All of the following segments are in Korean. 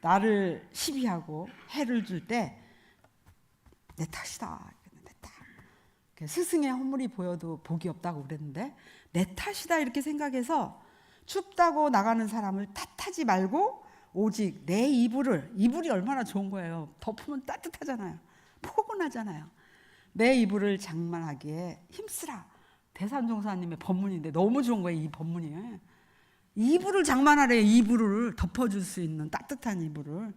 나를 시비하고 해를 줄 때 내 탓이다. 내 탓. 스승의 허물이 보여도 복이 없다고 그랬는데 내 탓이다 이렇게 생각해서 춥다고 나가는 사람을 탓하지 말고 오직 내 이불이 얼마나 좋은 거예요. 덮으면 따뜻하잖아요. 포근하잖아요. 내 이불을 장만하기에 힘쓰라. 대산종사님의 법문인데 너무 좋은 거예요. 이 법문이. 이불을 장만하래. 이불을 덮어줄 수 있는 따뜻한 이불을.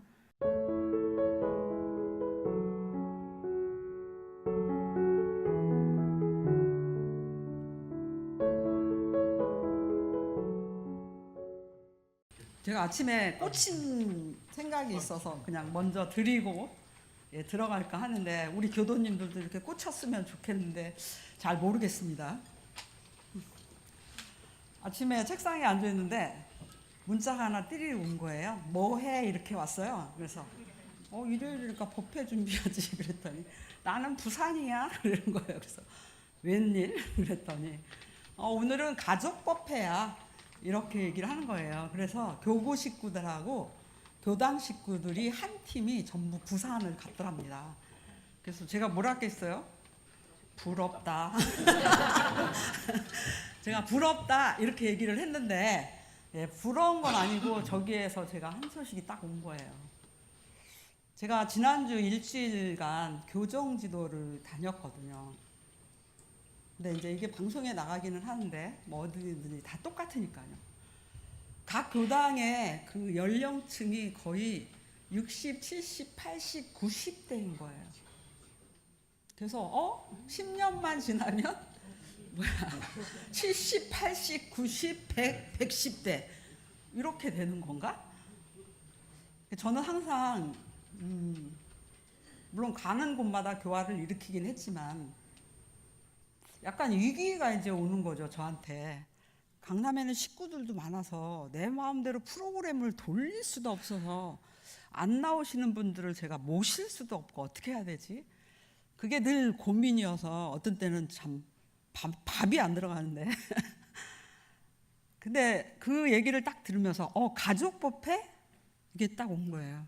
제가 아침에 꽂힌 생각이 있어서 그냥 먼저 드리고 들어갈까 하는데 우리 교도님들도 이렇게 꽂혔으면 좋겠는데 잘 모르겠습니다. 아침에 책상에 앉아있는데 문자가 하나 띠리 온 거예요. 뭐 해? 이렇게 왔어요. 그래서 일요일이니까 법회 준비하지 그랬더니 나는 부산이야 그러는 거예요. 그래서 웬일? 그랬더니 오늘은 가족법회야 이렇게 얘기를 하는 거예요. 그래서 교구 식구들하고 교당 식구들이 한 팀이 전부 부산을 갔더랍니다. 그래서 제가 뭐라 했겠어요? 부럽다. 제가 부럽다 이렇게 얘기를 했는데 부러운 건 아니고 저기에서 제가 한 소식이 딱 온 거예요. 제가 지난주 일주일간 교정지도를 다녔거든요. 근데 이제 이게 방송에 나가기는 하는데 뭐 어디든지 다 똑같으니까요. 각 교당의 그 연령층이 거의 60, 70, 80, 90대인 거예요. 그래서 10년만 지나면 70, 80, 90, 100, 110대 이렇게 되는 건가? 저는 항상 물론 가는 곳마다 교화를 일으키긴 했지만 약간 위기가 이제 오는 거죠, 저한테. 강남에는 식구들도 많아서 내 마음대로 프로그램을 돌릴 수도 없어서 안 나오시는 분들을 제가 모실 수도 없고 어떻게 해야 되지? 그게 늘 고민이어서 어떤 때는 참 밥이 안 들어가는데 근데 그 얘기를 딱 들으면서 가족법회? 이게 딱 온 거예요.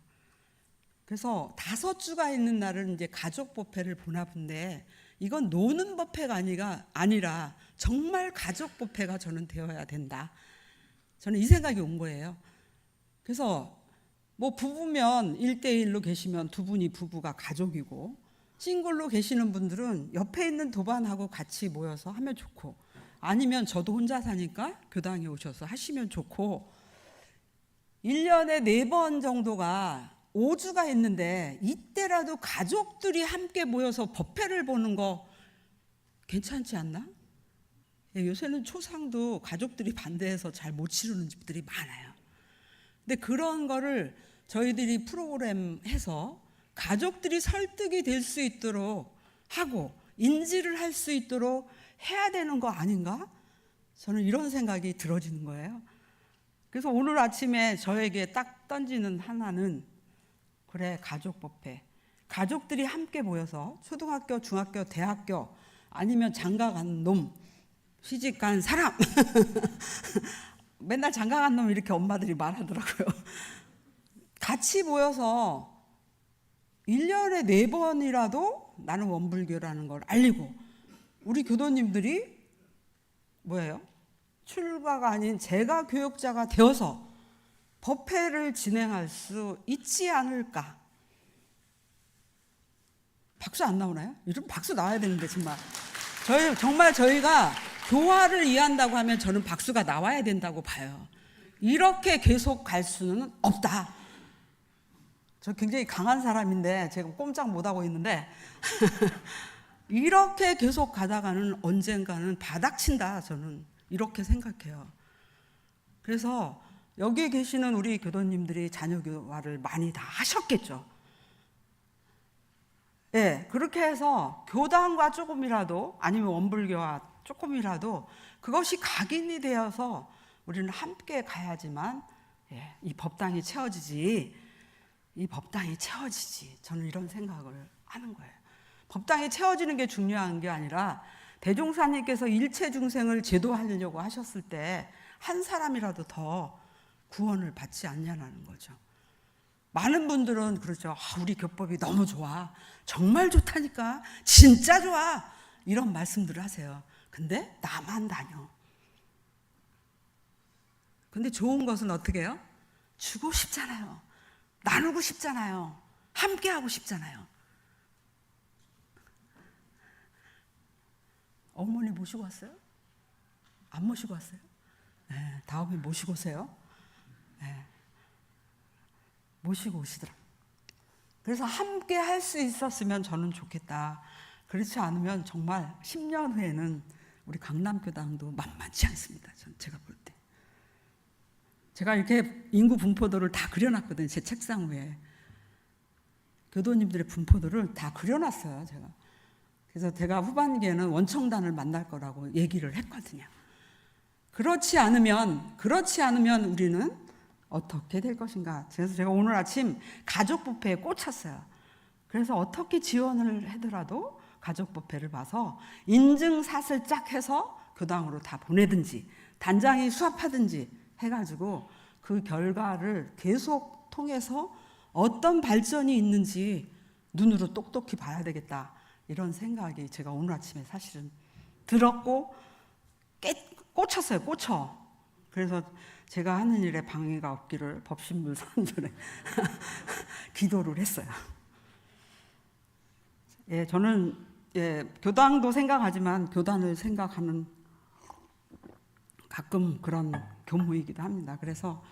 그래서 5주가 있는 날은 이제 가족법회를 보나 본데 이건 노는 법회가 아니라 정말 가족 법회가 저는 되어야 된다. 저는 이 생각이 온 거예요. 그래서 뭐 부부면 1대1로 계시면 두 분이 부부가 가족이고 싱글로 계시는 분들은 옆에 있는 도반하고 같이 모여서 하면 좋고 아니면 저도 혼자 사니까 교당에 오셔서 하시면 좋고 1년에 4번 정도가 5주가 있는데 이때라도 가족들이 함께 모여서 법회를 보는 거 괜찮지 않나? 요새는 초상도 가족들이 반대해서 잘 못 치르는 집들이 많아요. 근데 그런 거를 저희들이 프로그램 해서 가족들이 설득이 될 수 있도록 하고 인지를 할 수 있도록 해야 되는 거 아닌가? 저는 이런 생각이 들어지는 거예요. 그래서 오늘 아침에 저에게 딱 던지는 하나는 그래, 가족법회. 가족들이 함께 모여서 초등학교, 중학교, 대학교 아니면 장가 간 놈, 시집 간 사람 맨날 장가 간 놈 이렇게 엄마들이 말하더라고요. 같이 모여서 1년에 4번이라도 나는 원불교라는 걸 알리고 우리 교도님들이 뭐예요? 출가가 아닌 제가 교육자가 되어서 법회를 진행할 수 있지 않을까? 박수 안 나오나요? 요즘 박수 나와야 되는데 정말 저희가 교화를 이해한다고 하면 저는 박수가 나와야 된다고 봐요. 이렇게 계속 갈 수는 없다. 저 굉장히 강한 사람인데 제가 꼼짝 못하고 있는데 이렇게 계속 가다가는 언젠가는 바닥친다. 저는 이렇게 생각해요. 그래서 여기 계시는 우리 교도님들이 자녀교화를 많이 다 하셨겠죠. 그렇게 해서 교당과 조금이라도 아니면 원불교와 조금이라도 그것이 각인이 되어서 우리는 함께 가야지만 이 법당이 채워지지. 저는 이런 생각을 하는 거예요. 법당이 채워지는 게 중요한 게 아니라 대종사님께서 일체 중생을 제도하려고 하셨을 때 한 사람이라도 더 구원을 받지 않냐는 거죠. 많은 분들은 그러죠. 우리 교법이 너무 좋아. 정말 좋다니까. 진짜 좋아. 이런 말씀들을 하세요. 근데 나만 다녀. 근데 좋은 것은 어떻게 해요? 주고 싶잖아요. 나누고 싶잖아요. 함께 하고 싶잖아요. 어머니 모시고 왔어요? 안 모시고 왔어요? 네, 다음에 모시고 오세요. 네, 모시고 오시더라. 그래서 함께 할 수 있었으면 저는 좋겠다. 그렇지 않으면 정말 10년 후에는 우리 강남교당도 만만치 않습니다. 제가 볼 때. 제가 이렇게 인구 분포도를 다 그려놨거든요. 제 책상 위에. 교도님들의 분포도를 다 그려놨어요. 제가. 그래서 제가 후반기에는 원청단을 만날 거라고 얘기를 했거든요. 그렇지 않으면 우리는 어떻게 될 것인가. 그래서 제가 오늘 아침 가족부패에 꽂혔어요. 그래서 어떻게 지원을 하더라도 가족부패를 봐서 인증샷을 쫙 해서 교당으로 다 보내든지 단장이 수합하든지 해가지고 그 결과를 계속 통해서 어떤 발전이 있는지 눈으로 똑똑히 봐야 되겠다. 이런 생각이 제가 오늘 아침에 사실은 들었고 꽂혔어요. 꽂혀. 그래서 제가 하는 일에 방해가 없기를 법신부 선전에 기도를 했어요. 예, 저는 교당도 생각하지만 교단을 생각하는 가끔 그런 교무이기도 합니다. 그래서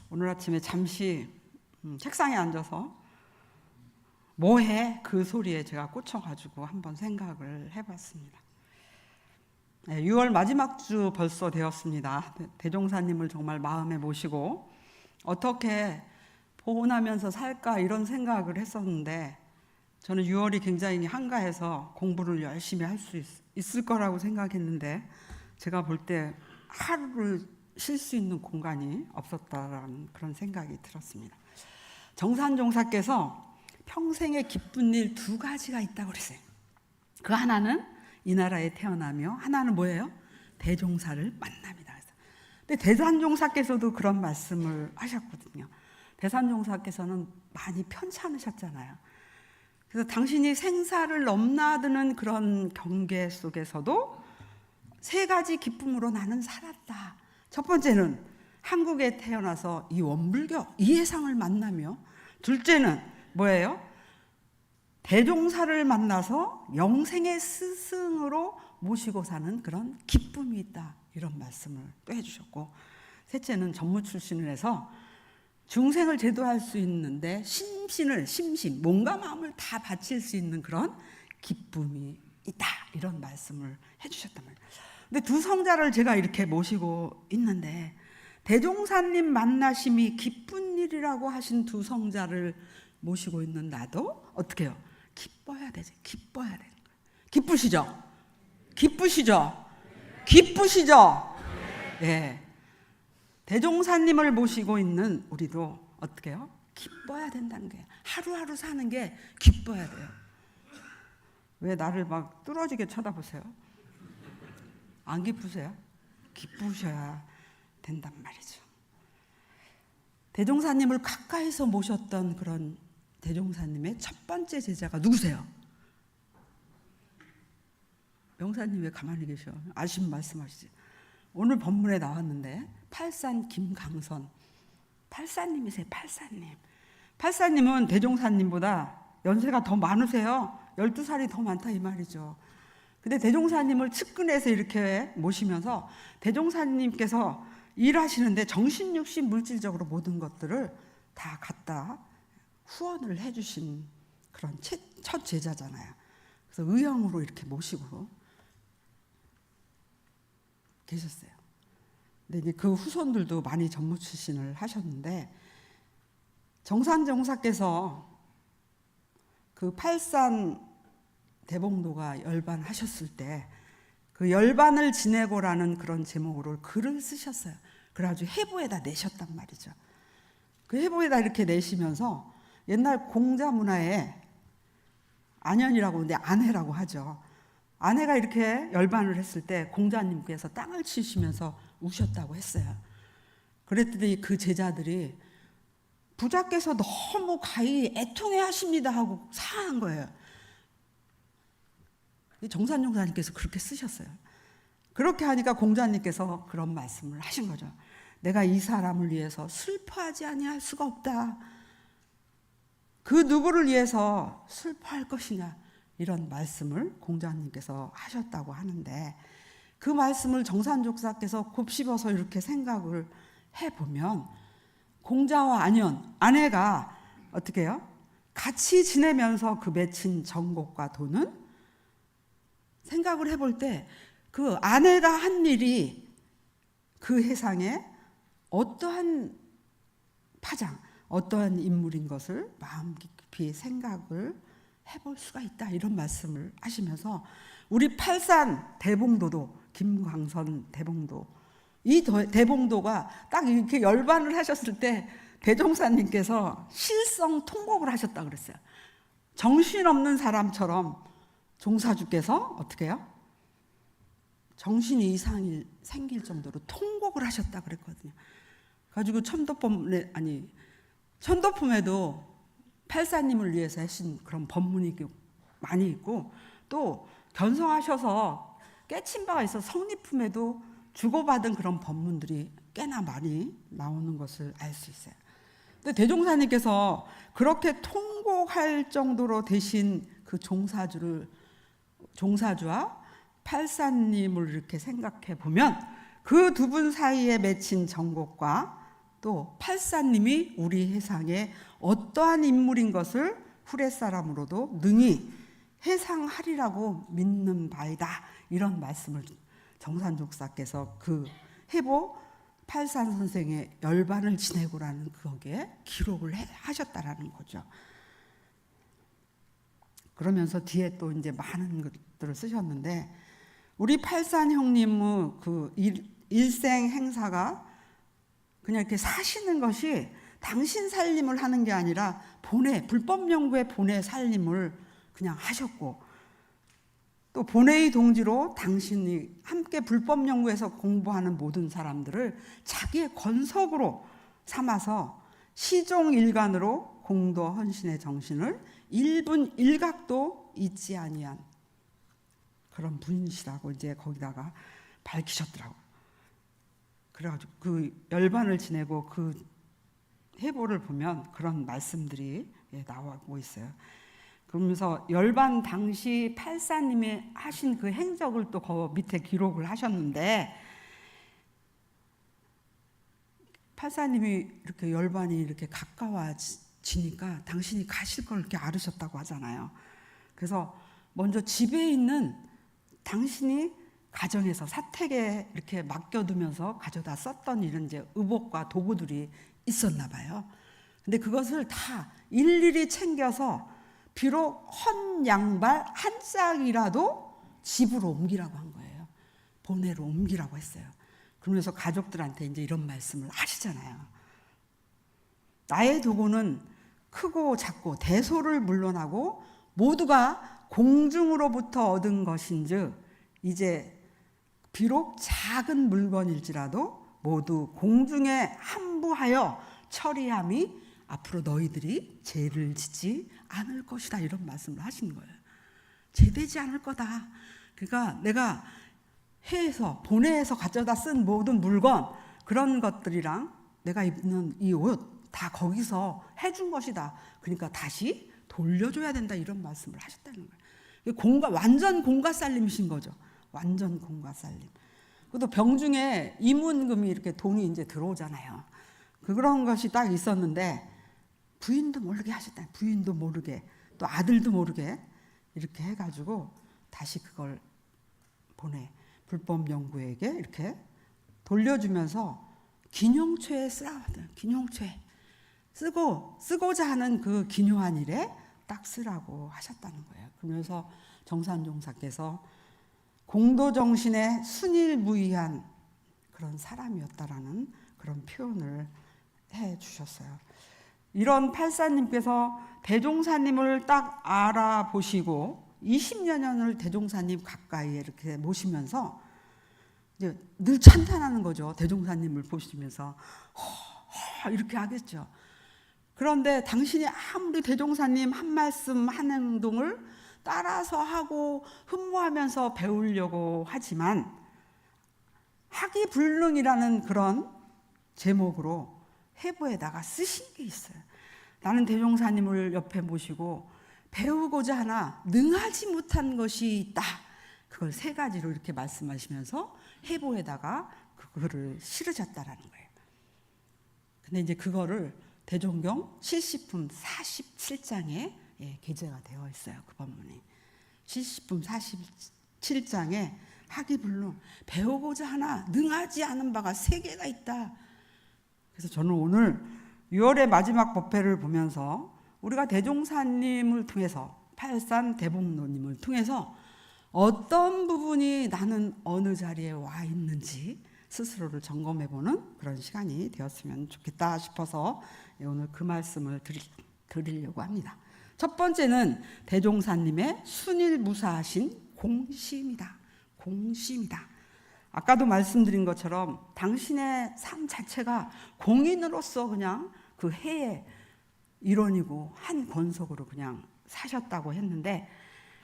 오늘 아침에 잠시 책상에 앉아서 뭐해? 그 소리에 제가 꽂혀가지고 한번 생각을 해봤습니다. 6월 마지막 주 벌써 되었습니다. 대종사님을 정말 마음에 모시고 어떻게 보존하면서 살까 이런 생각을 했었는데 저는 6월이 굉장히 한가해서 공부를 열심히 할 수 있을 거라고 생각했는데 제가 볼 때 하루를 쉴 수 있는 공간이 없었다라는 그런 생각이 들었습니다. 정산종사께서 평생에 기쁜 일 2가지가 있다고 그랬어요. 그 하나는 이 나라에 태어나며 하나는 뭐예요? 대종사를 만납니다. 근데 대산종사께서도 그런 말씀을 하셨거든요. 대산종사께서는 많이 편찮으셨잖아요. 그래서 당신이 생사를 넘나드는 그런 경계 속에서도 3가지 기쁨으로 나는 살았다. 첫 번째는 한국에 태어나서 이 원불교 이해상을 만나며, 둘째는 뭐예요? 대종사를 만나서 영생의 스승으로 모시고 사는 그런 기쁨이 있다. 이런 말씀을 또 해주셨고, 셋째는 전무 출신을 해서 중생을 제도할 수 있는데 심신, 몸과 마음을 다 바칠 수 있는 그런 기쁨이 있다. 이런 말씀을 해주셨단 말이에요. 근데 두 성자를 제가 이렇게 모시고 있는데 대종사님 만나심이 기쁜 일이라고 하신 두 성자를 모시고 있는 나도 어떻게 해요? 기뻐야 되지. 기뻐야 되는 거예요. 기쁘시죠? 기쁘시죠? 기쁘시죠? 예. 대종사님을 모시고 있는 우리도 어떻게 해요? 기뻐야 된다는 거예요. 하루하루 사는 게 기뻐야 돼요. 왜 나를 막 뚫어지게 쳐다보세요? 안 기쁘세요? 기쁘셔야 된단 말이죠. 대종사님을 가까이서 모셨던 그런 대종사님의 첫 번째 제자가 누구세요? 명사님 왜 가만히 계셔? 아시면 말씀하시지. 오늘 본문에 나왔는데 팔산 김강선 팔사님이세요. 팔사님은 대종사님보다 연세가 더 많으세요. 12살이 더 많다 이 말이죠. 근데 대종사님을 측근해서 이렇게 모시면서 대종사님께서 일하시는데 정신육신 물질적으로 모든 것들을 다 갖다 후원을 해주신 그런 첫 제자잖아요. 그래서 의형으로 이렇게 모시고 계셨어요. 근데 그 후손들도 많이 전무 출신을 하셨는데 정산종사께서 그 팔산 대봉도가 열반하셨을 때 그 열반을 지내고라는 그런 제목으로 글을 쓰셨어요. 그래가지고 해부에다 내셨단 말이죠. 그 해부에다 이렇게 내시면서 옛날 공자 문화에 안연이라고 하는데 아내라고 하죠. 아내가 이렇게 열반을 했을 때 공자님께서 땅을 치시면서 우셨다고 했어요. 그랬더니 그 제자들이 부자께서 너무 가히 애통해 하십니다 하고 사한 거예요. 정산용사님께서 그렇게 쓰셨어요. 그렇게 하니까 공자님께서 그런 말씀을 하신 거죠. 내가 이 사람을 위해서 슬퍼하지 아니할 수가 없다. 그 누구를 위해서 슬퍼할 것이냐, 이런 말씀을 공자님께서 하셨다고 하는데, 그 말씀을 정산족사께서 곱씹어서 이렇게 생각을 해보면, 공자와 안연, 아내가 어떻게 해요? 같이 지내면서 그 맺힌 정곡과 돈은, 생각을 해볼 때 그 아내가 한 일이 그 해상에 어떠한 파장, 어떠한 인물인 것을 마음 깊이 생각을 해볼 수가 있다, 이런 말씀을 하시면서, 우리 팔산 대봉도도, 김광선 대봉도, 이 대봉도가 딱 이렇게 열반을 하셨을 때 대종사님께서 실성 통곡을 하셨다 그랬어요. 정신없는 사람처럼 종사주께서 어떻게 해요? 정신이 이상이 생길 정도로 통곡을 하셨다 그랬거든요. 가지고 천도품에도 팔사님을 위해서 하신 그런 법문이 많이 있고, 또 견성하셔서 깨친 바가 있어 성리품에도 주고받은 그런 법문들이 꽤나 많이 나오는 것을 알 수 있어요. 근데 대종사님께서 그렇게 통곡할 정도로 되신 그 종사주와 팔사님을 이렇게 생각해 보면, 그 두 분 사이에 맺힌 정곡과 또 팔사님이 우리 해상에 어떠한 인물인 것을 후레 사람으로도 능히 해상하리라고 믿는 바이다, 이런 말씀을 정산족사께서 그 해보 팔산 선생의 열반을 지내고라는 거기에 기록을 하셨다라는 거죠. 그러면서 뒤에 또 이제 많은 것들을 쓰셨는데, 우리 팔산 형님의 그 일생 행사가 그냥 이렇게 사시는 것이 당신 살림을 하는 게 아니라 불법 연구의 본의 살림을 그냥 하셨고, 또 본회의 동지로 당신이 함께 불법 연구에서 공부하는 모든 사람들을 자기의 권석으로 삼아서 시종일관으로 공도 헌신의 정신을 1분 1각도 잊지 아니한 그런 분이시라고 이제 거기다가 밝히셨더라고요. 그래가지고 그 열반을 지내고 그 해보를 보면 그런 말씀들이 나오고 있어요. 그러면서 열반 당시 팔사님이 하신 그 행적을 또 그 밑에 기록을 하셨는데, 팔사님이 이렇게 열반이 이렇게 가까워지니까 당신이 가실 걸 이렇게 알으셨다고 하잖아요. 그래서 먼저 집에 있는 당신이 가정에서 사택에 이렇게 맡겨두면서 가져다 썼던 이런 이제 의복과 도구들이 있었나 봐요. 근데 그것을 다 일일이 챙겨서 비록 헌 양발 한 짝이라도 집으로 옮기라고 한 거예요. 본회로 옮기라고 했어요. 그러면서 가족들한테 이제 이런 말씀을 하시잖아요. 나의 도구는 크고 작고 대소를 물론하고 모두가 공중으로부터 얻은 것인즉, 이제 비록 작은 물건일지라도 모두 공중에 함부하여 처리함이 앞으로 너희들이 죄를 짓지 않을 것이다, 이런 말씀을 하신 거예요. 죄되지 않을 거다. 그러니까 내가 본회에서 가져다 쓴 모든 물건, 그런 것들이랑 내가 입는 이 옷 다 거기서 해준 것이다. 그러니까 다시 돌려줘야 된다, 이런 말씀을 하셨다는 거예요. 완전 공과살림이신 거죠. 완전 공과살림. 그것도 병중에 이문금이 이렇게 돈이 이제 들어오잖아요. 그런 것이 딱 있었는데 부인도 모르게 하셨다. 부인도 모르게, 또 아들도 모르게 이렇게 해가지고 다시 그걸 불법 연구에게 이렇게 돌려주면서 기늉초에 쓰라고 하더라고요. 기늉초에 쓰고자 하는 그 기묘한 일에 딱 쓰라고 하셨다는 거예요. 그러면서 정산종사께서 공도정신에 순일무이한 그런 사람이었다라는 그런 표현을 해 주셨어요. 이런 팔사님께서 대종사님을 딱 알아보시고 20여 년을 대종사님 가까이에 이렇게 모시면서 이제 늘 찬탄하는 거죠. 대종사님을 보시면서 이렇게 하겠죠. 그런데 당신이 아무리 대종사님 한 말씀 한 행동을 따라서 하고 흠모하면서 배우려고 하지만 하기불능이라는 그런 제목으로 해부에다가 쓰신 게 있어요. 나는 대종사님을 옆에 모시고 배우고자 하나 능하지 못한 것이 있다. 그걸 3가지로 이렇게 말씀하시면서 해부에다가 그거를 실으셨다라는 거예요. 근데 이제 그거를 대종경 70품 47장에 게재가 되어 있어요. 그 본문이 70품 47장에 하기불능 배우고자 하나 능하지 않은 바가 3개가 있다. 그래서 저는 오늘 6월의 마지막 법회를 보면서 우리가 대종사님을 통해서 팔산 대복로님을 통해서 어떤 부분이 나는 어느 자리에 와 있는지 스스로를 점검해보는 그런 시간이 되었으면 좋겠다 싶어서 오늘 그 말씀을 드리려고 합니다. 첫 번째는 대종사님의 순일무사하신 공심이다. 공심이다. 아까도 말씀드린 것처럼 당신의 삶 자체가 공인으로서 그냥 그 해의 일원이고 한 권속으로 그냥 사셨다고 했는데,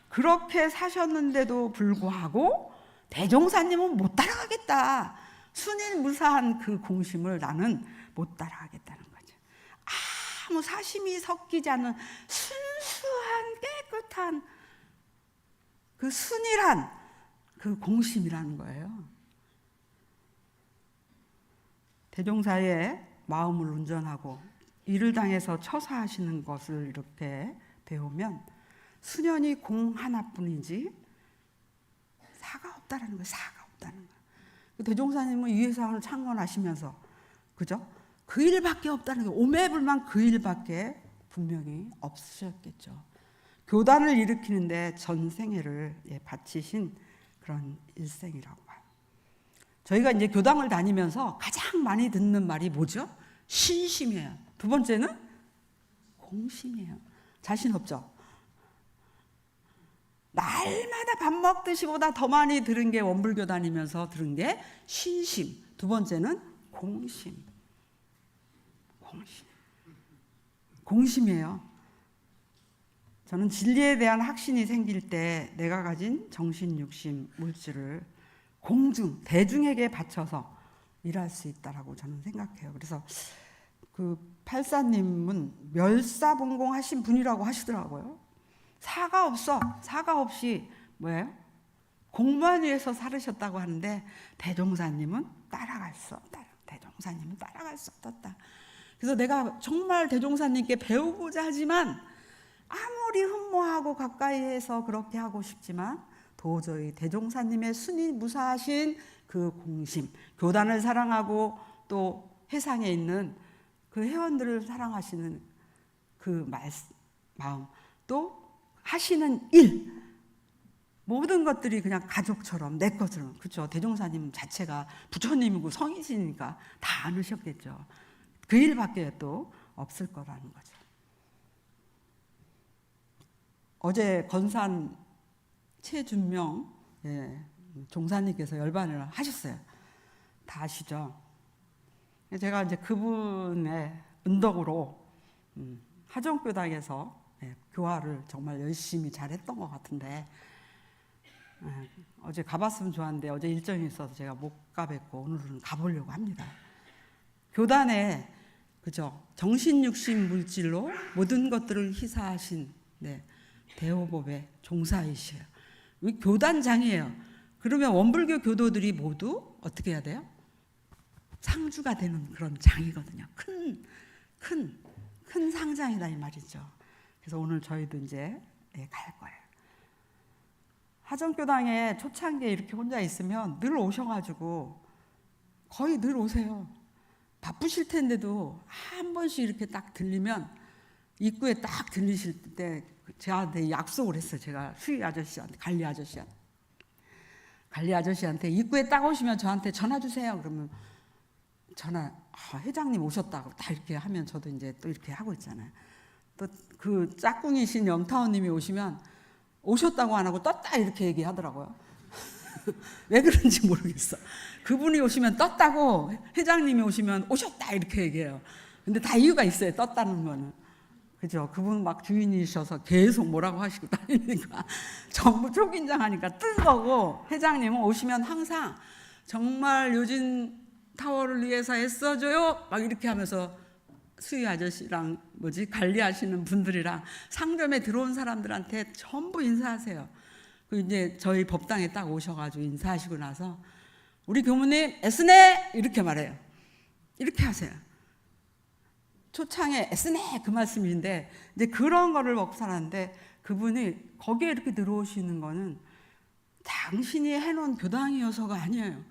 그렇게 사셨는데도 불구하고 대종사님은 못 따라가겠다. 순일무사한 그 공심을 나는 못 따라가겠다는 거죠. 아무 사심이 섞이지 않은 순수한 깨끗한 그 순일한 그 공심이라는 거예요. 대종사의 마음을 운전하고 일을 당해서 처사하시는 것을 이렇게 배우면 수년이 공 하나뿐이지 사가 없다라는 거예요. 사가 없다는 거예요. 대종사님은 이 회사를 창건하시면서 그죠? 그 일밖에 없다는 거예요. 오매불만 그 일밖에 분명히 없으셨겠죠. 교단을 일으키는데 전생애를 바치신 그런 일생이라고 봐요. 저희가 이제 교당을 다니면서 가장 많이 듣는 말이 뭐죠? 신심이에요. 2번째는 공심이에요. 자신 없죠? 날마다 밥 먹듯이 보다 더 많이 들은 게 원불교 다니면서 들은 게 신심. 2번째는 공심. 공심이에요. 저는 진리에 대한 확신이 생길 때 내가 가진 정신, 육심, 물질을 공중, 대중에게 바쳐서 일할 수 있다라고 저는 생각해요. 그래서 그 팔사님은 멸사봉공하신 분이라고 하시더라고요. 사가 없이 뭐예요? 공무원 위해서 살으셨다고 하는데 대종사님은 따라갈 수 없다. 대종사님은 따라갈 수 없었다. 그래서 내가 정말 대종사님께 배우고자 하지만 아무리 흠모하고 가까이에서 그렇게 하고 싶지만 도저히 대종사님의 순일무사하신 그 공심, 교단을 사랑하고 또 해상에 있는 그 회원들을 사랑하시는 그 마음, 또 하시는 일, 모든 것들이 그냥 가족처럼 내 것처럼, 그렇죠? 대종사님 자체가 부처님이고 성이시니까 다 않으셨겠죠. 그 일밖에 또 없을 거라는 거죠. 어제 건산 최준명 종사님께서 열반을 하셨어요. 다 아시죠? 제가 이제 그분의 은덕으로 하정교당에서 교화를 정말 열심히 잘했던 것 같은데, 어제 가봤으면 좋았는데 어제 일정이 있어서 제가 못 가뵙고 오늘은 가보려고 합니다. 교단에 그죠? 정신, 육신, 물질로 모든 것들을 희사하신 대호법의 종사이셔요. 교단장이에요. 그러면 원불교 교도들이 모두 어떻게 해야 돼요? 상주가 되는 그런 장이거든요. 큰 상장이다 이 말이죠. 그래서 오늘 저희도 이제 갈 거예요. 하정교당에 초창기에 이렇게 혼자 있으면 늘 오셔가지고 거의 늘 오세요. 바쁘실 텐데도 한 번씩 이렇게 딱 들리면 입구에 딱 들리실 때 저한테 약속을 했어요. 제가 수희 아저씨한테, 관리 아저씨한테 입구에 딱 오시면 저한테 전화 주세요. 그러면 전화, 회장님 오셨다고 다 이렇게 하면 저도 이제 또 이렇게 하고 있잖아요. 또 그 짝꿍이신 영타원님이 오시면 오셨다고 안 하고 떴다 이렇게 얘기하더라고요. 왜 그런지 모르겠어. 그분이 오시면 떴다고, 회장님이 오시면 오셨다 이렇게 얘기해요. 근데 다 이유가 있어요. 떴다는 거는. 그죠? 그분 막 주인이셔서 계속 뭐라고 하시고 다니니까 전부 초긴장하니까 뜬 거고, 회장님은 오시면 항상 정말 요진 타워를 위해서 애써줘요 막 이렇게 하면서 수희 아저씨랑 관리하시는 분들이랑 상점에 들어온 사람들한테 전부 인사하세요. 그 이제 저희 법당에 딱 오셔가지고 인사하시고 나서 우리 교무님 애쓰네 이렇게 말해요. 이렇게 하세요. 초창에 애쓰네 그 말씀인데, 이제 그런 거를 먹고 살았는데, 그분이 거기에 이렇게 들어오시는 거는 당신이 해놓은 교당이어서가 아니에요.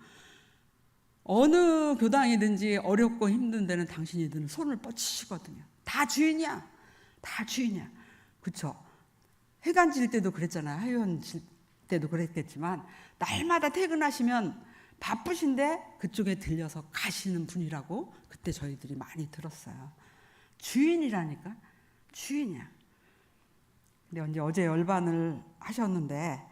어느 교당이든지 어렵고 힘든 데는 당신이든 손을 뻗치시거든요. 다 주인이야. 다 주인이야. 그렇죠? 회관 질 때도 그랬잖아요. 하의원 질 때도 그랬겠지만 날마다 퇴근하시면 바쁘신데 그쪽에 들려서 가시는 분이라고 그때 저희들이 많이 들었어요. 주인이라니까. 주인이야. 근데 이제 어제 열반을 하셨는데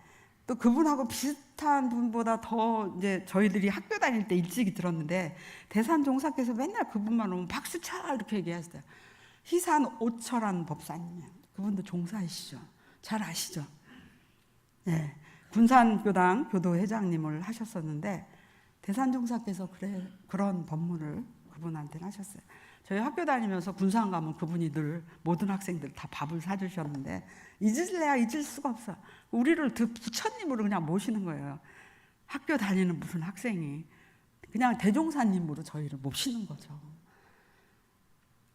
또 그분하고 비슷한 분보다 더 이제 저희들이 학교 다닐 때 일찍이 들었는데, 대산 종사께서 맨날 그분만 오면 박수 쳐 이렇게 얘기하셨어요. 희산 오철한 법사님, 그분도 종사이시죠. 잘 아시죠? 네. 군산교당 교도회장님을 하셨었는데 대산 종사께서 그런 법문을 그분한테는 하셨어요. 저희 학교 다니면서 군산 가면 그분이 늘 모든 학생들 다 밥을 사주셨는데 잊을래야 잊을 수가 없어. 우리를 부처님으로 그냥 모시는 거예요. 학교 다니는 무슨 학생이 그냥 대종사님으로 저희를 모시는 거죠.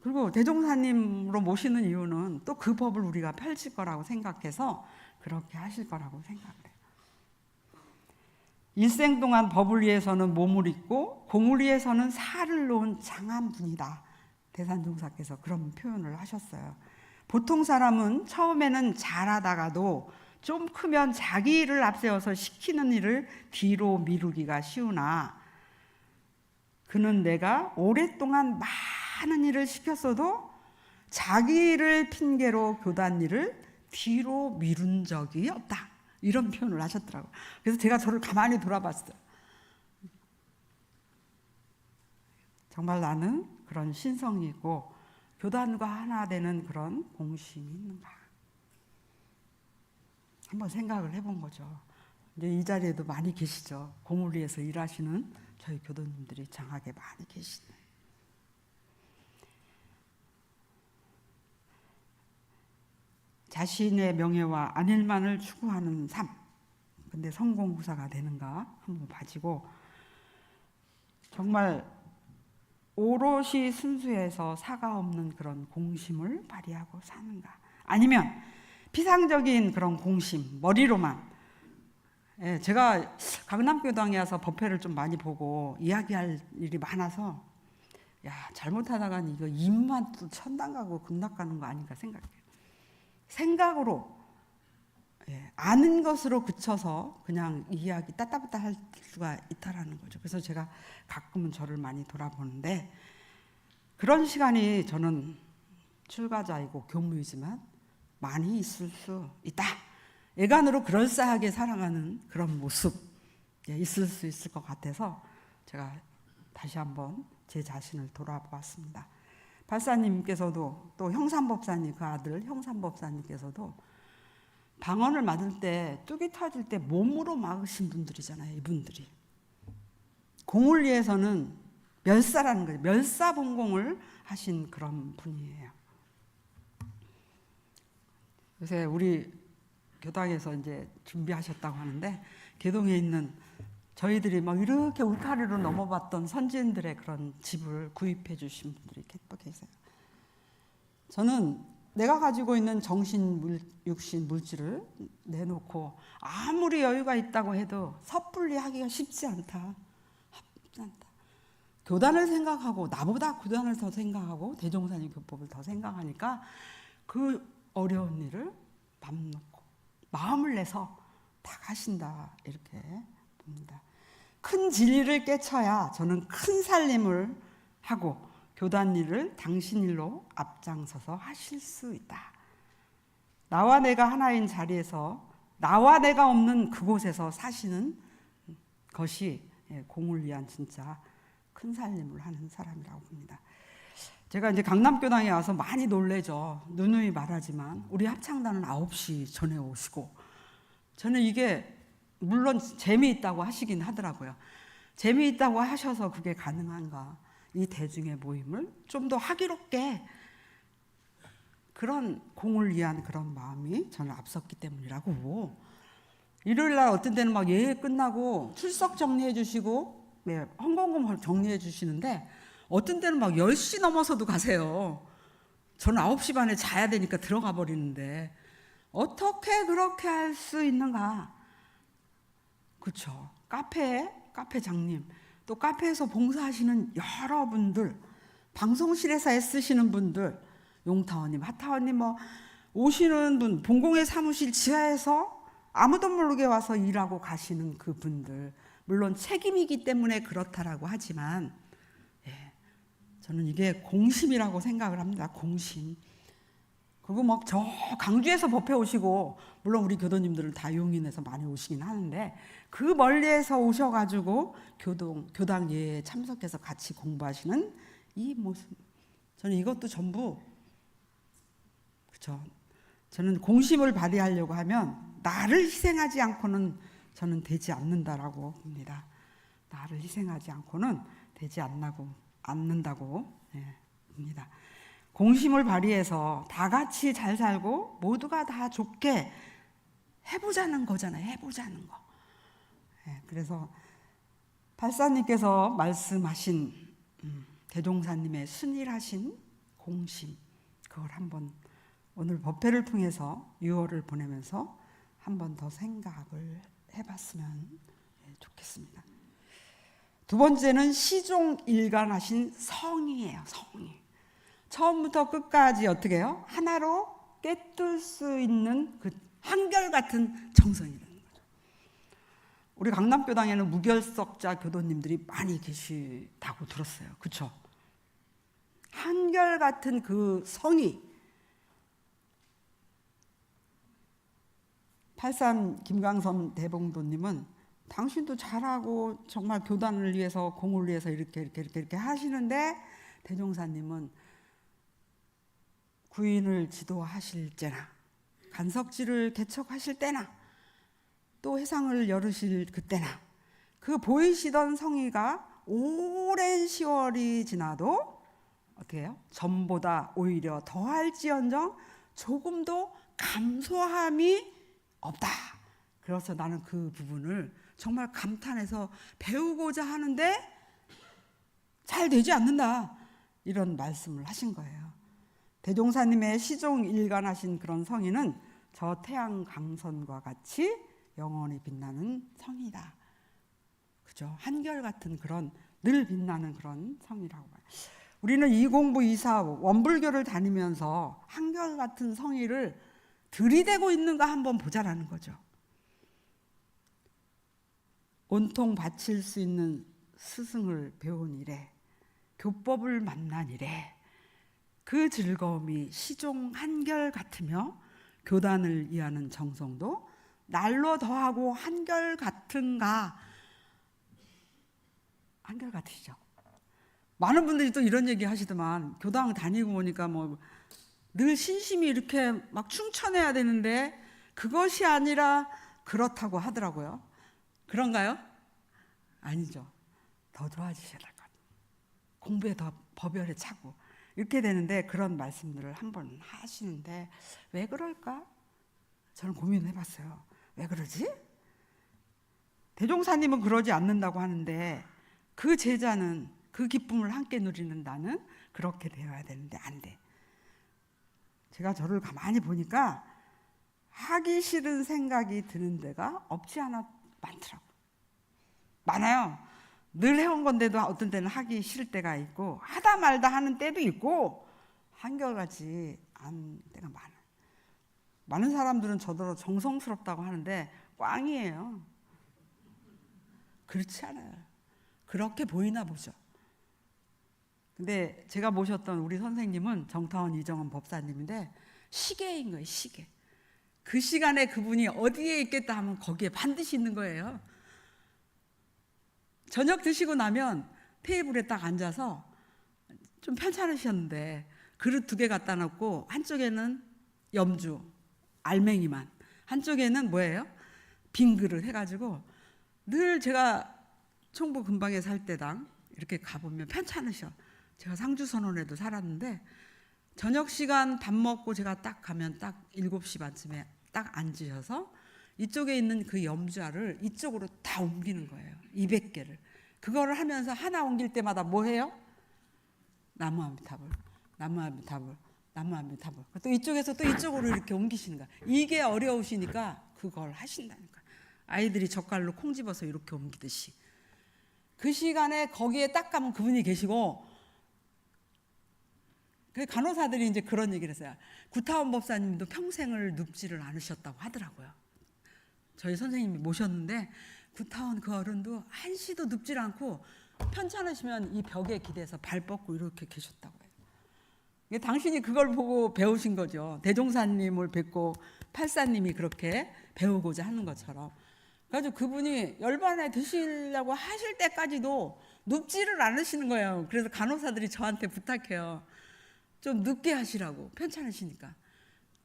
그리고 대종사님으로 모시는 이유는 또 그 법을 우리가 펼칠 거라고 생각해서 그렇게 하실 거라고 생각을 해요. 일생 동안 법을 위해서는 몸을 잊고 공을 위해서는 살을 놓은 장한 분이다. 대산종사께서 그런 표현을 하셨어요. 보통 사람은 처음에는 잘하다가도 좀 크면 자기 일을 앞세워서 시키는 일을 뒤로 미루기가 쉬우나, 그는 내가 오랫동안 많은 일을 시켰어도 자기 일을 핑계로 교단 일을 뒤로 미룬 적이 없다. 이런 표현을 하셨더라고요. 그래서 제가 저를 가만히 돌아봤어요. 정말 나는 그런 신성이 있고 교단과 하나 되는 그런 공심이 있는가. 한번 생각을 해본 거죠. 이제 이 자리에도 많이 계시죠. 공을 위해서 일하시는 저희 교도님들이 장하게 많이 계시네요. 자신의 명예와 안일만을 추구하는 삶. 근데 성공후사가 되는가 한번 봐지고, 정말 오롯이 순수해서 사가 없는 그런 공심을 발휘하고 사는가. 아니면 피상적인 그런 공심, 머리로만. 예, 제가 강남교당에 와서 법회를 좀 많이 보고 이야기할 일이 많아서, 야, 잘못하다간 이거 입만 또 천당 가고 극락 가는 거 아닌가 생각해요. 생각으로, 아는 것으로 그쳐서 그냥 이야기 따따따 할 수가 있다라는 거죠. 그래서 제가 가끔은 저를 많이 돌아보는데, 그런 시간이 저는 출가자이고 교무이지만 많이 있을 수 있다. 애간으로 그럴싸하게 살아가는 그런 모습 있을 수 있을 것 같아서 제가 다시 한번 제 자신을 돌아보았습니다. 발사님께서도 또 형산법사님, 그 아들 형산법사님께서도 방언을 맞을 때, 뚝이 터질 때 몸으로 막으신 분들이잖아요. 이분들이 공을 위해서는 멸사라는 거예요. 멸사봉공을 하신 그런 분이에요. 요새 우리 교당에서 이제 준비하셨다고 하는데, 개동에 있는 저희들이 막 이렇게 울타리로 넘어봤던 선진들의 그런 집을 구입해 주신 분들이 또 계세요. 저는 내가 가지고 있는 정신, 육신, 물질을 내놓고 아무리 여유가 있다고 해도 섣불리 하기가 쉽지 않다. 교단을 생각하고, 나보다 교단을 더 생각하고 대종사님 교법을 더 생각하니까 그 어려운 일을 맘 놓고 마음을 내서 다 가신다, 이렇게 봅니다. 큰 진리를 깨쳐야 저는 큰 살림을 하고 교단 일을 당신 일로 앞장서서 하실 수 있다. 나와 내가 하나인 자리에서, 나와 내가 없는 그곳에서 사시는 것이 공을 위한 진짜 큰 살림을 하는 사람이라고 봅니다. 제가 이제 강남교당에 와서 많이 놀래죠. 누누이 말하지만 우리 합창단은 9시 전에 오시고, 저는 이게 물론 재미있다고 하시긴 하더라고요. 재미있다고 하셔서 그게 가능한가? 이 대중의 모임을 좀 더 하기롭게, 그런 공을 위한 그런 마음이 저는 앞섰기 때문이라고. 일요일 날 어떤 때는 막 예배 끝나고 출석 정리해 주시고 헌금금 정리해 주시는데, 어떤 때는 막 10시 넘어서도 가세요. 저는 9시 반에 자야 되니까 들어가 버리는데 어떻게 그렇게 할 수 있는가? 그렇죠. 카페장님, 또 카페에서 봉사하시는 여러분들, 방송실에서 애쓰시는 분들, 용타원님, 하타원님, 뭐 오시는 분, 본공의 사무실 지하에서 아무도 모르게 와서 일하고 가시는 그 분들, 물론 책임이기 때문에 그렇다라고 하지만, 저는 이게 공심이라고 생각을 합니다. 공심. 그거 막 저 강주에서 법회 오시고, 물론 우리 교도님들은 다 용인에서 많이 오시긴 하는데, 그 멀리에서 오셔가지고 교당 예에 참석해서 같이 공부하시는 이 모습, 저는 이것도 전부, 그렇죠. 저는 공심을 발휘하려고 하면 나를 희생하지 않고는 저는 되지 않는다라고 봅니다. 나를 희생하지 않고는 되지 않는다고 봅니다. 공심을 발휘해서 다 같이 잘 살고 모두가 다 좋게 해보자는 거잖아요. 해보자는 거. 그래서 발사님께서 말씀하신 대종사님의 순일하신 공심, 그걸 한번 오늘 법회를 통해서 6월을 보내면서 한 번 더 생각을 해봤으면 좋겠습니다. 두 번째는 시종일관하신 성의예요. 성의. 처음부터 끝까지 어떻게 해요? 하나로 꿰뚫 수 있는 그 한결같은 정성이라는 거죠. 우리 강남교당에는 무결석자 교도님들이 많이 계시다고 들었어요. 그렇죠? 한결같은 그 성의. 83 김광선 대봉도님은 당신도 잘하고 정말 교단을 위해서, 공을 위해서 이렇게 하시는데, 대종사님은 구인을 지도하실 때나 간석지를 개척하실 때나 또 회상을 열으실 그때나 그 보이시던 성의가 오랜 시월이 지나도 어떻게 해요? 전보다 오히려 더할지언정 조금도 감소함이 없다. 그래서 나는 그 부분을 정말 감탄해서 배우고자 하는데 잘 되지 않는다, 이런 말씀을 하신 거예요. 대종사님의 시종일관하신 그런 성의는 저 태양 강선과 같이 영원히 빛나는 성이다. 그죠? 한결같은 그런 늘 빛나는 그런 성이라고 봐요. 우리는 이공부 이사 원불교를 다니면서 한결같은 성의를 들이대고 있는가 한번 보자라는 거죠. 온통 바칠 수 있는 스승을 배운 이래, 교법을 만난 이래 그 즐거움이 시종 한결같으며 교단을 위하는 정성도 날로 더하고 한결같은가. 한결같으시죠. 많은 분들이 또 이런 얘기 하시더만, 교당 다니고 보니까 뭐 늘 신심이 이렇게 막 충천해야 되는데 그것이 아니라 그렇다고 하더라고요. 그런가요? 아니죠. 더 좋아지셔야 될 것 같아요. 공부에 더 법열에 차고 이렇게 되는데, 그런 말씀들을 한번 하시는데 왜 그럴까? 저는 고민을 해봤어요. 왜 그러지? 대종사님은 그러지 않는다고 하는데 그 제자는, 그 기쁨을 함께 누리는 나는 그렇게 되어야 되는데 안 돼. 제가 저를 가만히 보니까 하기 싫은 생각이 드는 데가 없지 않아 많더라고요. 많아요. 늘 해온 건데도 어떤 때는 하기 싫을 때가 있고, 하다 말다 하는 때도 있고, 한결같이 않은 때가 많아요. 많은 사람들은 저더러 정성스럽다고 하는데 꽝이에요. 그렇지 않아요. 그렇게 보이나 보죠. 근데 제가 모셨던 우리 선생님은 정타원 이정원 법사님인데 시계인 거예요. 시계. 그 시간에 그분이 어디에 있겠다 하면 거기에 반드시 있는 거예요. 저녁 드시고 나면 테이블에 딱 앉아서 좀 편찮으셨는데 그릇 2개 갖다 놓고 한쪽에는 염주, 알맹이만, 한쪽에는 뭐예요? 빈 그릇 해가지고 늘 제가 청부 근방에 살 때당 이렇게 가보면 편찮으셔. 제가 상주선원에도 살았는데 저녁 시간 밥 먹고 제가 딱 가면 딱 7시 반쯤에 딱 앉으셔서 이쪽에 있는 그 염주알을 이쪽으로 다 옮기는 거예요. 200개를. 그거를 하면서 하나 옮길 때마다 뭐 해요? 나무 아미타불, 나무 아미타불, 나무 아미타불. 또 이쪽에서 또 이쪽으로 이렇게 옮기시는 거야. 이게 어려우시니까 그걸 하신다니까. 아이들이 젓갈로 콩 집어서 이렇게 옮기듯이. 그 시간에 거기에 딱 가면 그분이 계시고, 그 간호사들이 이제 그런 얘기를 했어요. 구타원 법사님도 평생을 눕지를 않으셨다고 하더라고요. 저희 선생님이 모셨는데 구타원 그 어른도 한시도 눕질 않고 편찮으시면 이 벽에 기대서 발 뻗고 이렇게 계셨다고 해요. 당신이 그걸 보고 배우신 거죠. 대종사님을 뵙고 팔사님이 그렇게 배우고자 하는 것처럼. 그래가지고 그분이 열반에 드시려고 하실 때까지도 눕지를 않으시는 거예요. 그래서 간호사들이 저한테 부탁해요. 좀 눕게 하시라고, 편찮으시니까.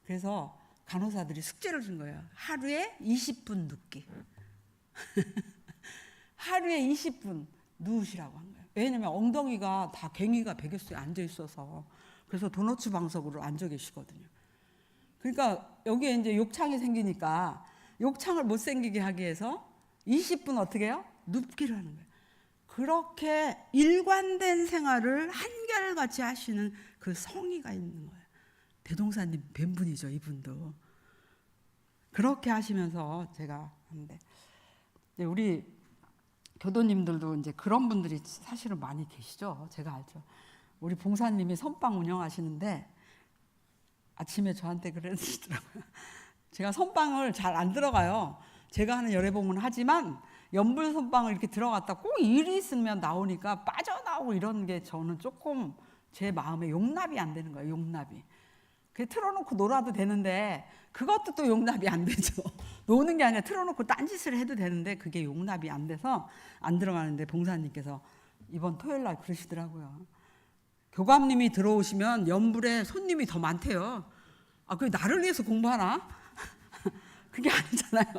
그래서 간호사들이 숙제를 준 거예요. 하루에 20분 눕기. 하루에 20분 누우시라고 한 거예요. 왜냐면 엉덩이가 다 괭이가 베개수에 앉아 있어서. 그래서 도너츠 방석으로 앉아 계시거든요. 그러니까 여기에 이제 욕창이 생기니까 욕창을 못 생기게 하기 위해서 20분 어떻게 해요? 눕기를 하는 거예요. 그렇게 일관된 생활을 한결같이 하시는 그 성의가 있는 거예요. 대종사님 뵌분이죠, 이분도. 그렇게 하시면서 제가 하는데, 우리 교도님들도 이제 그런 분들이 사실은 많이 계시죠. 제가 알죠. 우리 봉사님이 선방 운영하시는데 아침에 저한테 그러시더라고요. 제가 선방을 잘 안 들어가요. 제가 하는 열애봉은 하지만 연불 선방을 이렇게 들어갔다 꼭 일이 있으면 나오니까 빠져나오고 이런 게 저는 조금 제 마음에 용납이 안 되는 거예요. 용납이. 틀어놓고 놀아도 되는데 그것도 또 용납이 안 되죠. 노는 게 아니라 틀어놓고 딴짓을 해도 되는데 그게 용납이 안 돼서 안 들어가는데 봉사님께서 이번 토요일 날 그러시더라고요. 교감님이 들어오시면 연불에 손님이 더 많대요. 아, 그게 나를 위해서 공부하나? 그게 아니잖아요.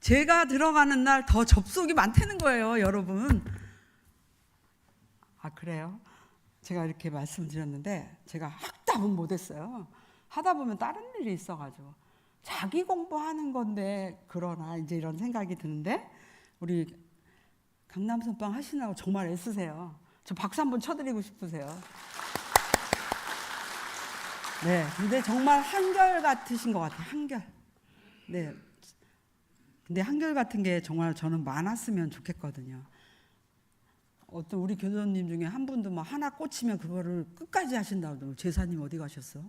제가 들어가는 날 더 접속이 많다는 거예요, 여러분. 아, 그래요? 제가 이렇게 말씀드렸는데 제가 학답은 못했어요. 하다 보면 다른 일이 있어가지고 자기 공부하는 건데 그러나 이제 이런 생각이 드는데 우리 강남선방 하시느라고 정말 애쓰세요. 저 박수 한번 쳐드리고 싶으세요. 네, 근데 정말 한결 같으신 것 같아요. 한결. 네. 근데 한결 같은 게 정말 저는 많았으면 좋겠거든요. 어떤 우리 교도님 중에 한 분도 막 하나 꽂히면 그거를 끝까지 하신다고. 제사님 어디 가셨어?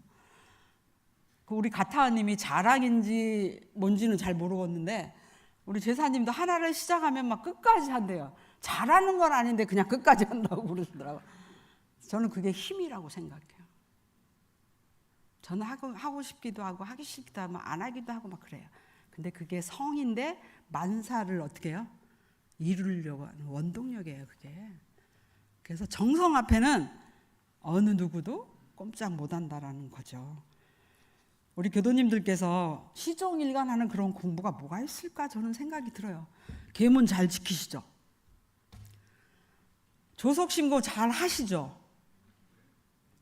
그 우리 가타님이 자랑인지 뭔지는 잘 모르겠는데 우리 제사님도 하나를 시작하면 막 끝까지 한대요. 잘하는 건 아닌데 그냥 끝까지 한다고 그러시더라고요. 저는 그게 힘이라고 생각해요. 저는 하고 싶기도 하고 하기 싫기도 하고 안 하기도 하고 막 그래요. 근데 그게 성인데 만사를 어떻게 해요? 이루려고 하는 원동력이에요, 그게. 그래서 정성 앞에는 어느 누구도 꼼짝 못한다라는 거죠. 우리 교도님들께서 시종일관하는 그런 공부가 뭐가 있을까 저는 생각이 들어요. 계문 잘 지키시죠? 조속신고 잘 하시죠?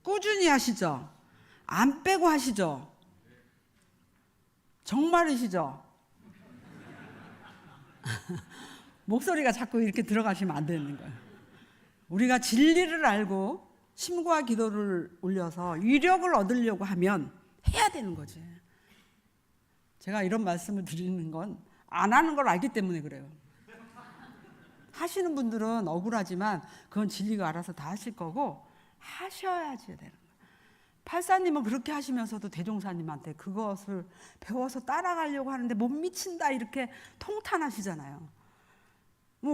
꾸준히 하시죠? 안 빼고 하시죠? 정말이시죠? 목소리가 자꾸 이렇게 들어가시면 안 되는 거예요. 우리가 진리를 알고 심과 기도를 올려서 위력을 얻으려고 하면 해야 되는 거지. 제가 이런 말씀을 드리는 건 안 하는 걸 알기 때문에 그래요. 하시는 분들은 억울하지만 그건 진리가 알아서 다 하실 거고 하셔야지 되는 거예요. 팔사님은 그렇게 하시면서도 대종사님한테 그것을 배워서 따라가려고 하는데 못 미친다 이렇게 통탄하시잖아요. 뭐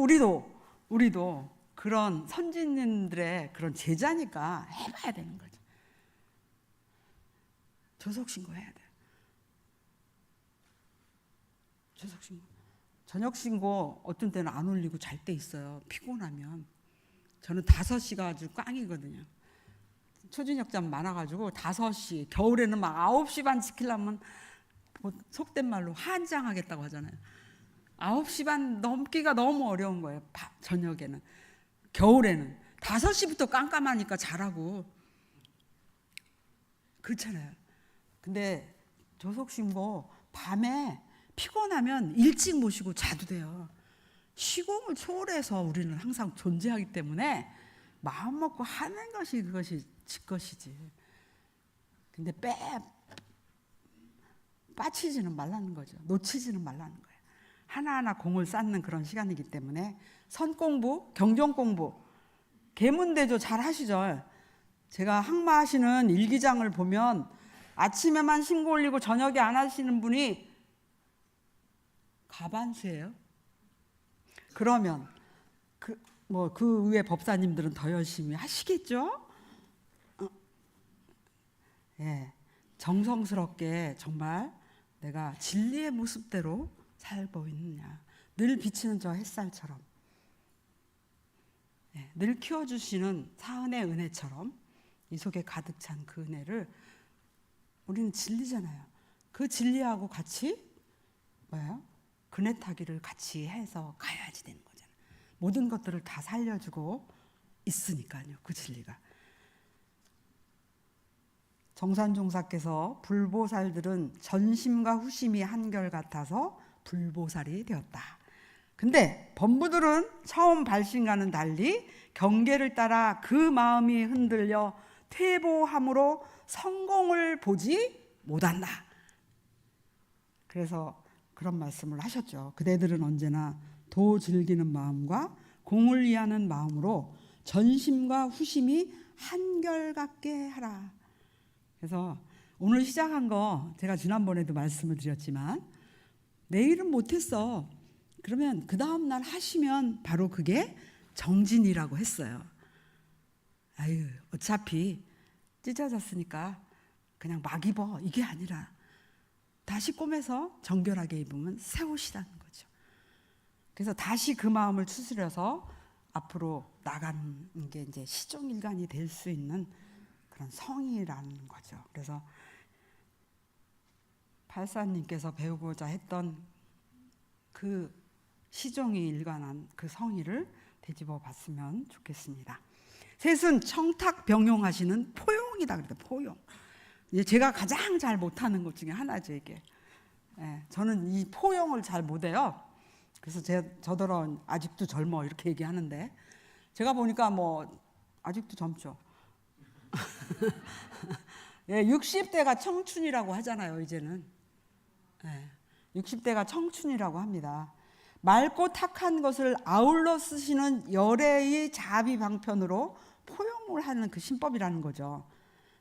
우리도 그런 선진님들의 그런 제자니까 해봐야 되는 거죠. 조속신고해야 돼요. 조속신고. 저녁신고 어떤 때는 안 올리고 잘 때 있어요. 피곤하면. 저는 5시가 아주 꽝이거든요. 초저녁잠 많아가지고 5시, 겨울에는 막 9시 반 지키려면 속된 말로 환장하겠다고 하잖아요. 9시 반 넘기가 너무 어려운 거예요. 저녁에는. 겨울에는 5시부터 깜깜하니까 자라고. 그렇잖아요. 근데 조석신고 밤에 피곤하면 일찍 모시고 자도 돼요. 시공을 초월해서 우리는 항상 존재하기 때문에 마음 먹고 하는 것이 그것이 지것이지. 근데 빠치지는 말라는 거죠. 놓치지는 말라는 거예요. 하나하나 공을 쌓는 그런 시간이기 때문에 선공부, 경전공부, 계문대조 잘 하시죠. 제가 항마하시는 일기장을 보면 아침에만 신고 올리고 저녁에 안 하시는 분이 가반수예요. 그러면 그 외 법사님들은 더 열심히 하시겠죠? 예, 정성스럽게 정말 내가 진리의 모습대로 살고 있느냐. 늘 비치는 저 햇살처럼, 예, 늘 키워주시는 사은의 은혜처럼 이 속에 가득 찬 그 은혜를 우리는 진리잖아요. 그 진리하고 같이 뭐예요? 그네 타기를 같이 해서 가야지 되는 거잖아요. 모든 것들을 다 살려주고 있으니까요. 그 진리가. 정산종사께서 불보살들은 전심과 후심이 한결같아서 불보살이 되었다. 근데 범부들은 처음 발신과는 달리 경계를 따라 그 마음이 흔들려 퇴보함으로 성공을 보지 못한다. 그래서 그런 말씀을 하셨죠. 그대들은 언제나 도 즐기는 마음과 공을 위하는 마음으로 전심과 후심이 한결같게 하라. 그래서 오늘 시작한 거 제가 지난번에도 말씀을 드렸지만 내일은 못했어. 그러면 그 다음날 하시면 바로 그게 정진이라고 했어요. 아유, 어차피 찢어졌으니까 그냥 막 입어. 이게 아니라 다시 꼬매서 정결하게 입으면 새 옷이라는 거죠. 그래서 다시 그 마음을 추스려서 앞으로 나가는 게 이제 시종일관이 될 수 있는 그런 성의라는 거죠. 그래서 팔사님께서 배우고자 했던 그 시종이 일관한 그 성의를 되짚어 봤으면 좋겠습니다. 셋은 청탁병용하시는 포용이다 그래요. 포용. 이제 제가 가장 잘 못하는 것 중에 하나죠 이게. 예, 저는 이 포용을 잘 못해요. 그래서 저더러 아직도 젊어 이렇게 얘기하는데 제가 보니까 뭐 아직도 젊죠. 예, 60대가 청춘이라고 하잖아요 이제는. 예, 60대가 청춘이라고 합니다. 맑고 탁한 것을 아울러 쓰시는 열애의 자비방편으로 포용을 하는 그 신법이라는 거죠.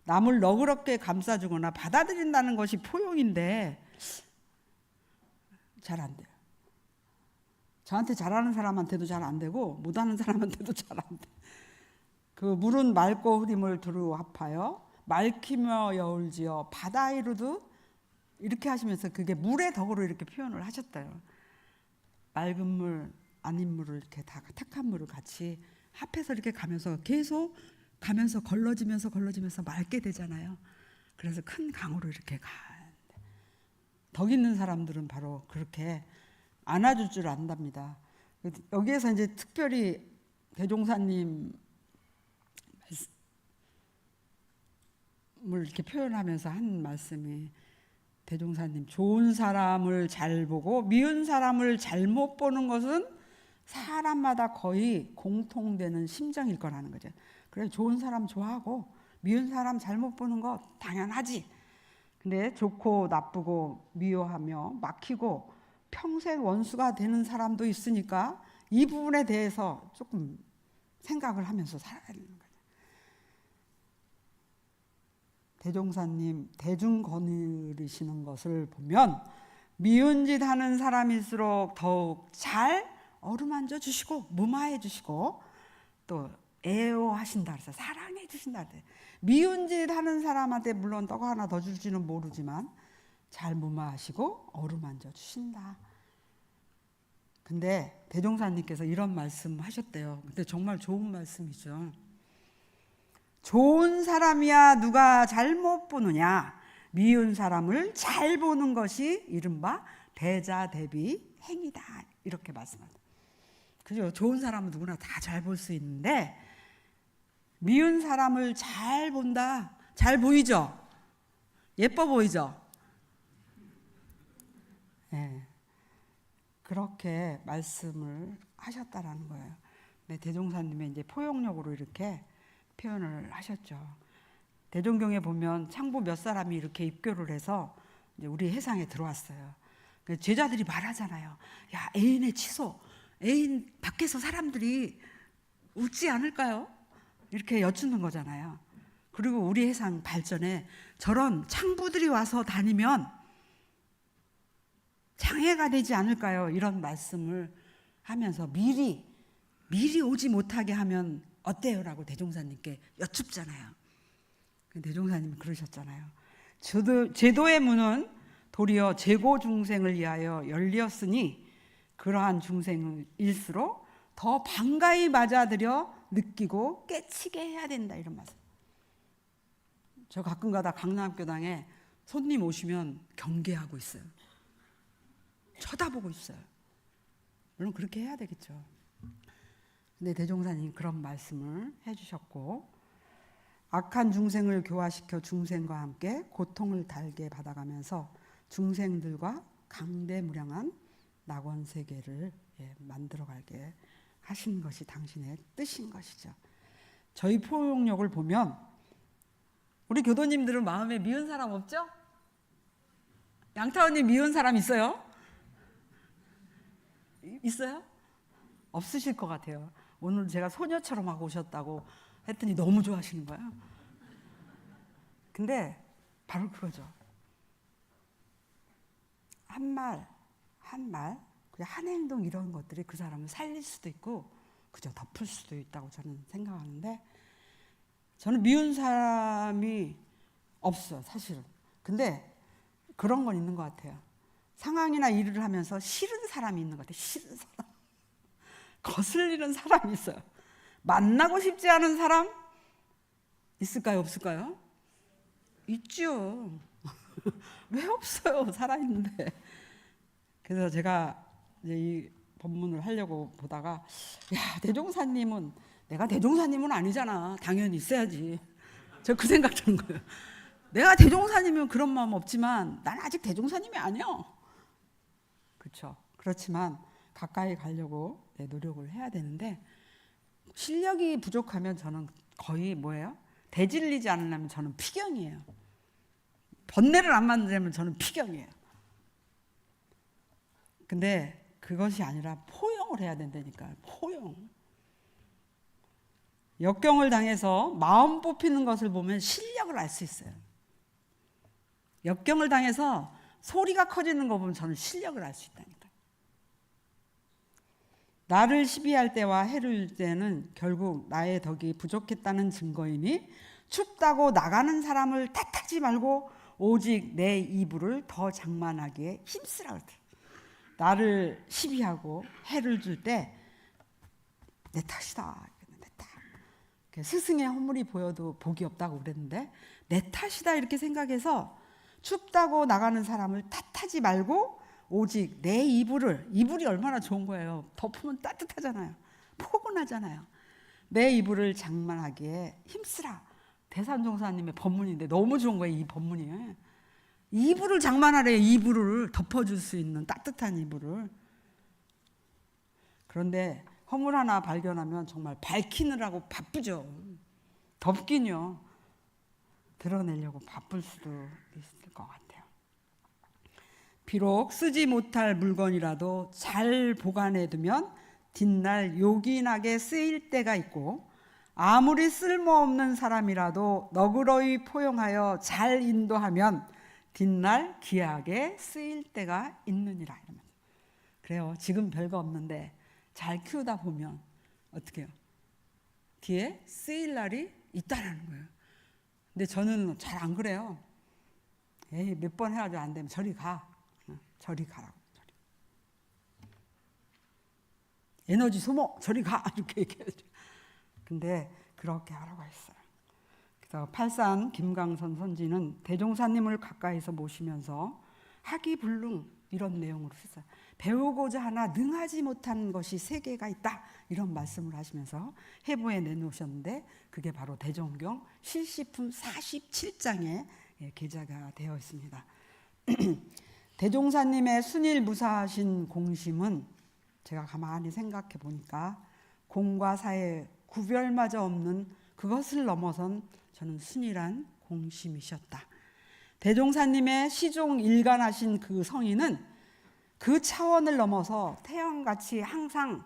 남을 너그럽게 감싸주거나 받아들인다는 것이 포용인데 잘 안 돼요. 저한테 잘하는 사람한테도 잘 안 되고 못하는 사람한테도 잘 안 돼. 그 물은 맑고 흐림을 두루 합하여 맑히며 여울지어 바다 이루듯 이렇게 하시면서 그게 물의 덕으로 이렇게 표현을 하셨대요. 맑은 물, 아닌 물을 이렇게 다 탁한 물을 같이 합해서 이렇게 가면서 계속 가면서 걸러지면서 맑게 되잖아요. 그래서 큰 강으로 이렇게 가. 덕 있는 사람들은 바로 그렇게 안아줄 줄 안답니다. 여기에서 이제 특별히 대종사님을 이렇게 표현하면서 한 말씀이 대종사님 좋은 사람을 잘 보고 미운 사람을 잘못 보는 것은 사람마다 거의 공통되는 심정일 거라는 거죠. 그래 좋은 사람 좋아하고 미운 사람 잘못 보는 거 당연하지. 근데 좋고 나쁘고 미워하며 막히고 평생 원수가 되는 사람도 있으니까 이 부분에 대해서 조금 생각을 하면서 살아야 되는 거죠. 대종사님 대중 거느리시는 것을 보면 미운 짓 하는 사람일수록 더욱 잘 어루만져 주시고 무마해 주시고 또 애호하신다 그래서 사랑해 주신다 그래. 미운 짓 하는 사람한테 물론 떡 하나 더 줄지는 모르지만 잘 무마하시고 어루만져 주신다. 근데 대종사님께서 이런 말씀 하셨대요. 근데 정말 좋은 말씀이죠. 좋은 사람이야 누가 잘못 보느냐, 미운 사람을 잘 보는 것이 이른바 대자대비 행위다, 이렇게 말씀합니다. 그죠? 좋은 사람은 누구나 다 잘 볼 수 있는데 미운 사람을 잘 본다. 잘 보이죠? 예뻐 보이죠? 네. 그렇게 말씀을 하셨다라는 거예요. 네, 대종사님의 이제 포용력으로 이렇게 표현을 하셨죠. 대종경에 보면 창부 몇 사람이 이렇게 입교를 해서 이제 우리 해상에 들어왔어요. 제자들이 말하잖아요. 야, 애인의 취소, 애인 밖에서 사람들이 웃지 않을까요? 이렇게 여쭙는 거잖아요. 그리고 우리 해상 발전에 저런 창부들이 와서 다니면 장애가 되지 않을까요? 이런 말씀을 하면서 미리 오지 못하게 하면 어때요? 라고 대종사님께 여쭙잖아요. 대종사님이 그러셨잖아요. 제도의 문은 도리어 재고 중생을 위하여 열렸으니 그러한 중생일수록 더 반가이 맞아들여 느끼고 깨치게 해야 된다, 이런 말씀. 저 가끔가다 강남교당에 손님 오시면 경계하고 있어요. 쳐다보고 있어요. 물론 그렇게 해야 되겠죠. 근데 대종사님 그런 말씀을 해주셨고, 악한 중생을 교화시켜 중생과 함께 고통을 달게 받아가면서 중생들과 강대무량한 낙원세계를 만들어가게 하신 것이 당신의 뜻인 것이죠. 저희 포용력을 보면 우리 교도님들은 마음에 미운 사람 없죠? 양타원님 미운 사람 있어요? 있어요? 없으실 것 같아요. 오늘 제가 소녀처럼 하고 오셨다고 했더니 너무 좋아하시는 거예요. 근데 바로 그거죠. 한 말, 그냥 한 행동, 이런 것들이 그 사람을 살릴 수도 있고 그저 덮을 수도 있다고 저는 생각하는데, 저는 미운 사람이 없어요, 사실은. 근데 그런 건 있는 것 같아요. 상황이나 일을 하면서 싫은 사람이 있는 것 같아요. 싫은 사람. 거슬리는 사람이 있어요. 만나고 싶지 않은 사람 있을까요? 없을까요? 있죠. 왜 없어요? 살아있는데. 그래서 제가 이제 이 법문을 하려고 보다가, 야, 대종사님은, 내가 대종사님은 아니잖아. 당연히 있어야지. 저 그 생각 드는 거예요. 내가 대종사님이면 그런 마음 없지만 난 아직 대종사님이 아니야. 그렇죠. 그렇지만 가까이 가려고 노력을 해야 되는데, 실력이 부족하면 저는 거의 뭐예요? 대질리지 않으려면 저는 피경이에요. 번뇌를 안 만들면 저는 피경이에요. 근데 그것이 아니라 포용을 해야 된다니까요. 포용. 역경을 당해서 마음 뽑히는 것을 보면 실력을 알 수 있어요. 역경을 당해서 소리가 커지는 거 보면 저는 실력을 알 수 있다니까. 나를 시비할 때와 해를 때는 결국 나의 덕이 부족했다는 증거이니 춥다고 나가는 사람을 탓하지 말고 오직 내 이불을 더 장만하기에 힘쓰라 그랬대요. 나를 시비하고 해를 줄 때 내 탓이다. 내 탓. 스승의 허물이 보여도 복이 없다고 그랬는데 내 탓이다 이렇게 생각해서 춥다고 나가는 사람을 탓하지 말고 오직 내 이불이 얼마나 좋은 거예요. 덮으면 따뜻하잖아요. 포근하잖아요. 내 이불을 장만하기에 힘쓰라. 대산종사님의 법문인데 너무 좋은 거예요. 이 법문이. 이불을 장만하래요. 이불을 덮어줄 수 있는 따뜻한 이불을. 그런데 허물 하나 발견하면 정말 밝히느라고 바쁘죠. 덮긴요. 드러내려고 바쁠 수도 있을 것 같아요. 비록 쓰지 못할 물건이라도 잘 보관해두면 뒷날 요긴하게 쓰일 때가 있고, 아무리 쓸모없는 사람이라도 너그러이 포용하여 잘 인도하면 뒷날 귀하게 쓰일 때가 있느니라. 그래요. 지금 별거 없는데 잘 키우다 보면 어떻게 해요? 뒤에 쓰일 날이 있다라는 거예요. 근데 저는 잘 안 그래요. 에이, 몇 번 해가지고 안 되면 저리 가. 저리 가라고. 저리. 에너지 소모. 저리 가. 이렇게 얘기하죠. 근데 그렇게 하라고 했어요. 그래서 팔산 김강선 선지는 대종사님을 가까이서 모시면서 하기불능 이런 내용으로 했어요. 배우고자 하나 능하지 못한 것이 세 개가 있다 이런 말씀을 하시면서 해부에 내놓으셨는데 그게 바로 대종경 실시품 47장에 게재가 되어 있습니다. 대종사님의 순일무사하신 공심은 제가 가만히 생각해 보니까 공과 사의 구별마저 없는 그것을 넘어선 저는 순일한 공심이셨다. 대종사님의 시종 일관하신 그 성의는 그 차원을 넘어서 태양같이 항상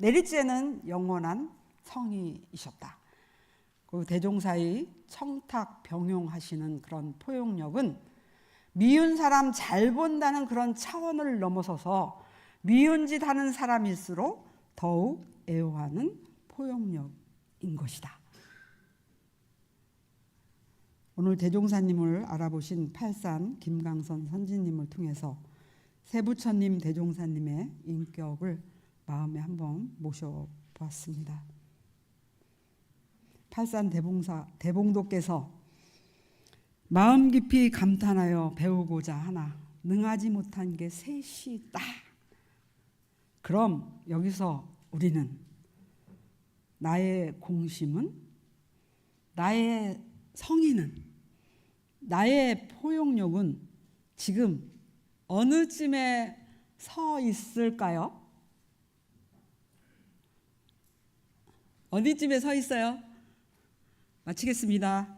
내리쬐는 영원한 성의이셨다. 그 대종사의 청탁 병용하시는 그런 포용력은 미운 사람 잘 본다는 그런 차원을 넘어서서 미운 짓 하는 사람일수록 더욱 애호하는 포용력인 것이다. 오늘 대종사님을 알아보신 팔산 김강선 선지님을 통해서 세부처님 대종사님의 인격을 마음에 한번 모셔보았습니다. 팔산 대봉도께서 마음 깊이 감탄하여 배우고자 하나 능하지 못한 게 셋이 있다. 그럼 여기서 우리는 나의 공심은, 나의 성의는, 나의 포용력은 지금 어느 쯤에 서 있을까요? 어디쯤에 서 있어요? 마치겠습니다.